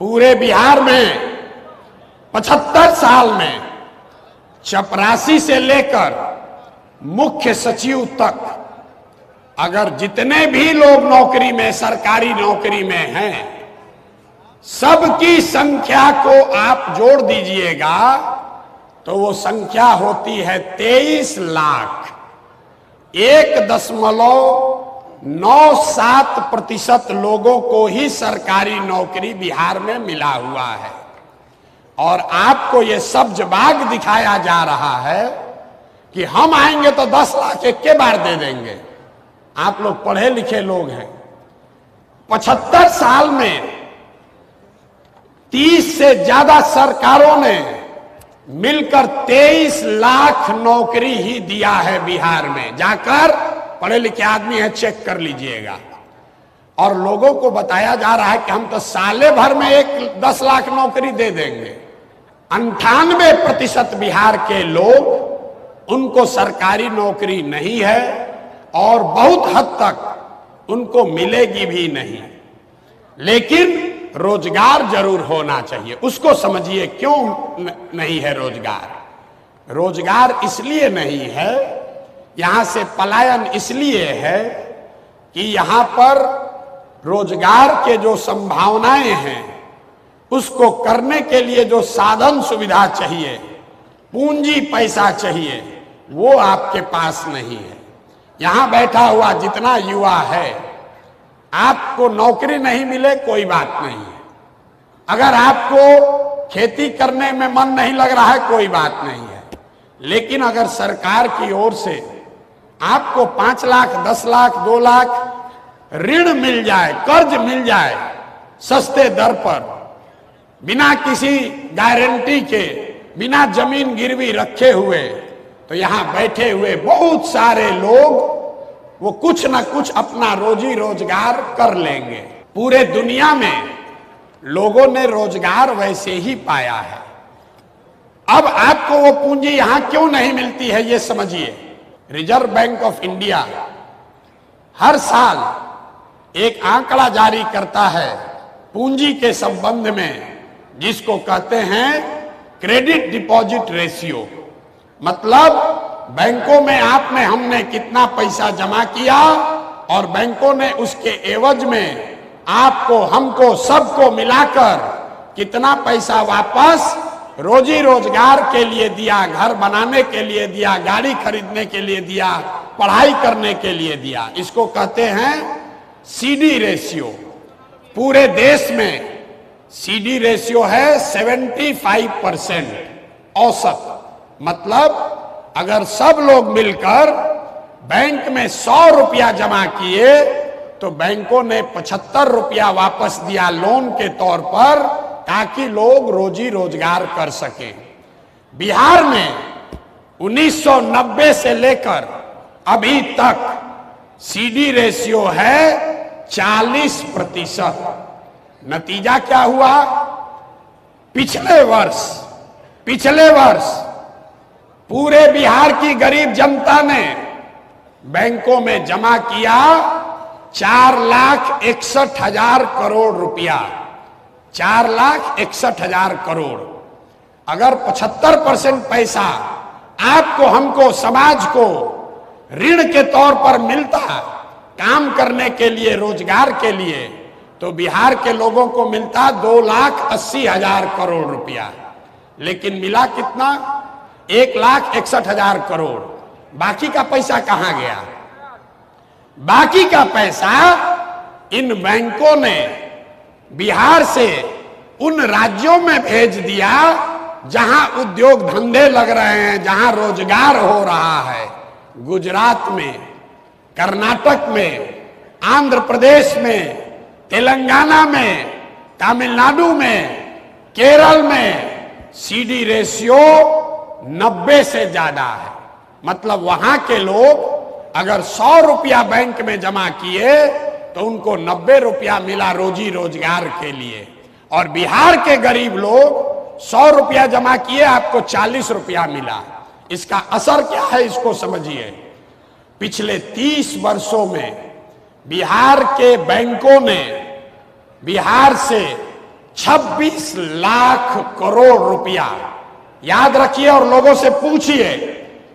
पूरे बिहार में 75 साल में चपरासी से लेकर मुख्य सचिव तक अगर जितने भी लोग नौकरी में, सरकारी नौकरी में हैं, सबकी संख्या को आप जोड़ दीजिएगा तो वो संख्या होती है 23 लाख। 1.97% लोगों को ही सरकारी नौकरी बिहार में मिला हुआ है। और आपको ये सब्जबाग दिखाया जा रहा है कि हम आएंगे तो 10 लाख एक के बार दे देंगे। आप लोग पढ़े लिखे लोग हैं। 75 साल में 30 से ज्यादा सरकारों ने मिलकर 23 लाख नौकरी ही दिया है बिहार में। जाकर पढ़े लिखे आदमी है, चेक कर लीजिएगा। और लोगों को बताया जा रहा है कि हम तो साले भर में 10 लाख नौकरी दे देंगे। 98% बिहार के लोग, उनको सरकारी नौकरी नहीं है और बहुत हद तक उनको मिलेगी भी नहीं। लेकिन रोजगार जरूर होना चाहिए। उसको समझिए क्यों नहीं है रोजगार। रोजगार इसलिए नहीं है, यहां से पलायन इसलिए है कि यहां पर रोजगार के जो संभावनाएं हैं उसको करने के लिए जो साधन सुविधा चाहिए, पूंजी पैसा चाहिए, वो आपके पास नहीं है। यहां बैठा हुआ जितना युवा है, आपको नौकरी नहीं मिले कोई बात नहीं है। अगर आपको खेती करने में मन नहीं लग रहा है कोई बात नहीं है। लेकिन अगर सरकार की ओर से आपको 5 लाख, 10 लाख, 2 लाख ऋण मिल जाए, कर्ज मिल जाए सस्ते दर पर, बिना किसी गारंटी के, बिना जमीन गिरवी रखे हुए, तो यहां बैठे हुए बहुत सारे लोग वो कुछ ना कुछ अपना रोजी रोजगार कर लेंगे। पूरे दुनिया में लोगों ने रोजगार वैसे ही पाया है। अब आपको वो पूंजी यहां क्यों नहीं मिलती है ये समझिए। रिजर्व बैंक ऑफ इंडिया हर साल एक आंकड़ा जारी करता है पूंजी के संबंध में, जिसको कहते हैं क्रेडिट डिपॉजिट रेशियो। मतलब बैंकों में हमने कितना पैसा जमा किया और बैंकों ने उसके एवज में आपको, हमको, सबको मिलाकर कितना पैसा वापस रोजी रोजगार के लिए दिया, घर बनाने के लिए दिया, गाड़ी खरीदने के लिए दिया, पढ़ाई करने के लिए दिया। इसको कहते हैं सीडी रेशियो। पूरे देश में सीडी रेशियो है 75% औसत। मतलब अगर सब लोग मिलकर बैंक में 100 रुपया जमा किए तो बैंकों ने 75 रुपया वापस दिया लोन के तौर पर, ताकि लोग रोजी रोजगार कर सकें। बिहार में 1990 से लेकर अभी तक सीडी रेशियो है 40%। नतीजा क्या हुआ? पिछले वर्ष पूरे बिहार की गरीब जनता ने बैंकों में जमा किया 4,61,000 करोड़ रुपया। 4,61,000 करोड़। अगर 75% पैसा आपको, हमको, समाज को ऋण के तौर पर मिलता काम करने के लिए, रोजगार के लिए, तो बिहार के लोगों को मिलता 2,80,000 करोड़ रुपया। लेकिन मिला कितना? 1,61,000 करोड़। बाकी का पैसा कहां गया? बाकी का पैसा इन बैंकों ने बिहार से उन राज्यों में भेज दिया जहां उद्योग धंधे लग रहे हैं, जहां रोजगार हो रहा है। गुजरात में, कर्नाटक में, आंध्र प्रदेश में, तेलंगाना में, तमिलनाडु में, केरल में सीडी रेशियो 90 से ज्यादा है। मतलब वहां के लोग अगर 100 रुपया बैंक में जमा किए तो उनको 90 रुपया मिला रोजी रोजगार के लिए। और बिहार के गरीब लोग 100 रुपया जमा किए, आपको 40 रुपया मिला। इसका असर क्या है इसको समझिए। पिछले 30 वर्षों में बिहार के बैंकों ने बिहार से 26 लाख करोड़ रुपया। याद रखिए और लोगों से पूछिए,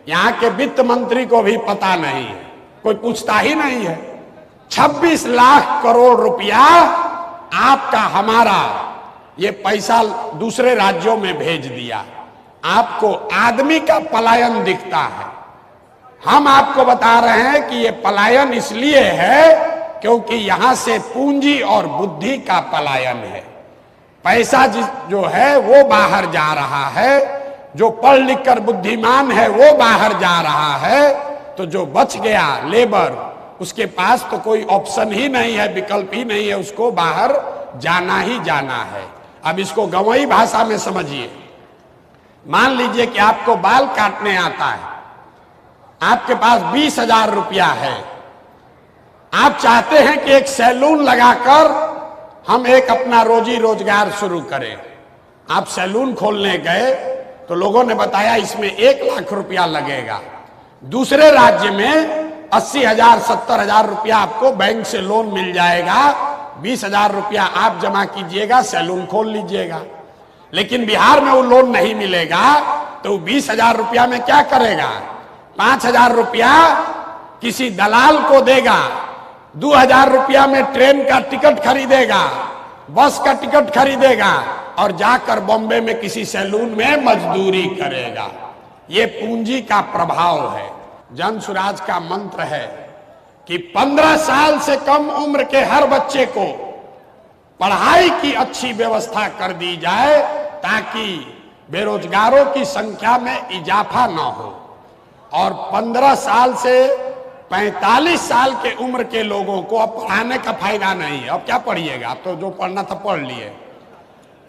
यहां के वित्त मंत्री को भी पता नहीं है, कोई पूछता ही नहीं है। 26 लाख करोड़ रुपया आपका हमारा ये पैसा दूसरे राज्यों में भेज दिया। आपको आदमी का पलायन दिखता है। हम आपको बता रहे हैं कि ये पलायन इसलिए है क्योंकि यहां से पूंजी और बुद्धि का पलायन है। पैसा जो है वो बाहर जा रहा है, जो पढ़ लिख कर बुद्धिमान है वो बाहर जा रहा है, तो जो बच गया लेबर, उसके पास तो कोई ऑप्शन ही नहीं है, विकल्प ही नहीं है, उसको बाहर जाना ही जाना है। अब इसको गंवई भाषा में समझिए। मान लीजिए कि आपको बाल काटने आता है, आपके पास 20,000 रुपया है, आप चाहते हैं कि एक सैलून लगाकर हम एक अपना रोजी रोजगार शुरू करें। आप सैलून खोलने गए तो लोगों ने बताया इसमें 1 लाख रुपया लगेगा। दूसरे राज्य में 80,000 70,000 रुपया आपको बैंक से लोन मिल जाएगा, 20,000 रुपया आप जमा कीजिएगा, सैलून खोल लीजिएगा। लेकिन बिहार में वो लोन नहीं मिलेगा, तो 20,000 रुपया में क्या करेगा? 5,000 रुपया किसी दलाल को देगा, 2,000 रुपया में ट्रेन का टिकट खरीदेगा, बस का टिकट खरीदेगा और जाकर बॉम्बे में किसी सैलून में मजदूरी करेगा। ये पूंजी का प्रभाव है। जन सुराज का मंत्र है कि 15 साल से कम उम्र के हर बच्चे को पढ़ाई की अच्छी व्यवस्था कर दी जाए ताकि बेरोजगारों की संख्या में इजाफा ना हो। और 15 साल से 45 साल के उम्र के लोगों को अब पढ़ाने का फायदा नहीं है। अब क्या पढ़िएगा? तो जो पढ़ना था पढ़ लिए।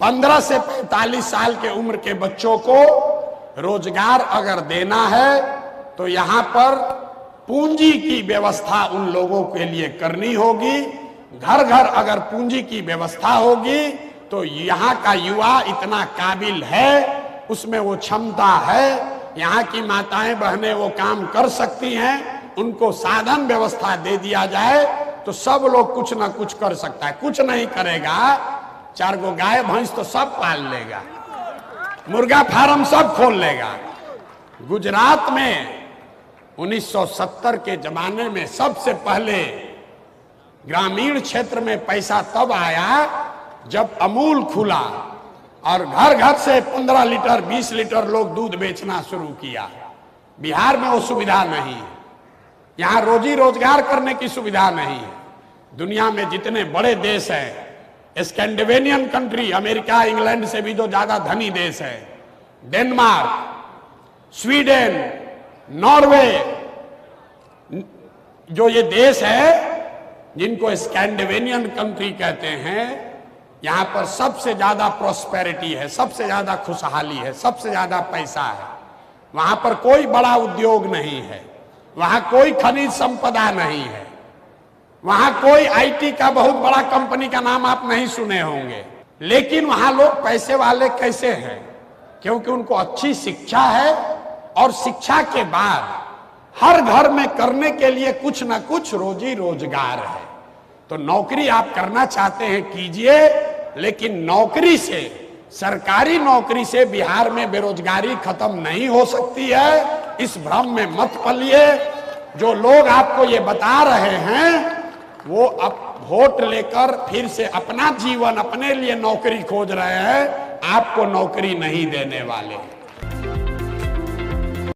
15 से 45 साल के उम्र के बच्चों को रोजगार अगर देना है तो यहां पर पूंजी की व्यवस्था उन लोगों के लिए करनी होगी। घर घर अगर पूंजी की व्यवस्था होगी तो यहाँ का युवा इतना काबिल है, उसमें वो क्षमता है, यहाँ की माताएं बहनें वो काम कर सकती हैं, उनको साधन व्यवस्था दे दिया जाए तो सब लोग कुछ ना कुछ कर सकता है। कुछ नहीं करेगा, 4 गो गाय भैंस तो सब पाल लेगा, मुर्गा फार्म सब खोल लेगा। गुजरात में 1970 के जमाने में सबसे पहले ग्रामीण क्षेत्र में पैसा तब आया जब अमूल खुला और घर घर से 15 लीटर 20 लीटर लोग दूध बेचना शुरू किया। बिहार में वो सुविधा नहीं है, यहाँ रोजी रोजगार करने की सुविधा नहीं है। दुनिया में जितने बड़े देश हैं, स्कैंडिनेवियन कंट्री, अमेरिका इंग्लैंड से भी जो ज्यादा धनी देश है, डेनमार्क, स्वीडन, नॉर्वे, जो ये देश है जिनको स्कैंडिनेवियन कंट्री कहते हैं, यहां पर सबसे ज्यादा प्रॉस्पेरिटी है, सबसे ज्यादा खुशहाली है, सबसे ज्यादा पैसा है। वहां पर कोई बड़ा उद्योग नहीं है, वहां कोई खनिज संपदा नहीं है, वहां कोई आईटी का बहुत बड़ा कंपनी का नाम आप नहीं सुने होंगे। लेकिन वहां लोग पैसे वाले कैसे हैं? क्योंकि उनको अच्छी शिक्षा है और शिक्षा के बाद हर घर में करने के लिए कुछ ना कुछ रोजी रोजगार है। तो नौकरी आप करना चाहते हैं कीजिए, लेकिन नौकरी से, सरकारी नौकरी से बिहार में बेरोजगारी खत्म नहीं हो सकती है। इस भ्रम में मत पलिए। जो लोग आपको ये बता रहे हैं वो अब वोट लेकर फिर से अपना जीवन, अपने लिए नौकरी खोज रहे हैं, आपको नौकरी नहीं देने वाले।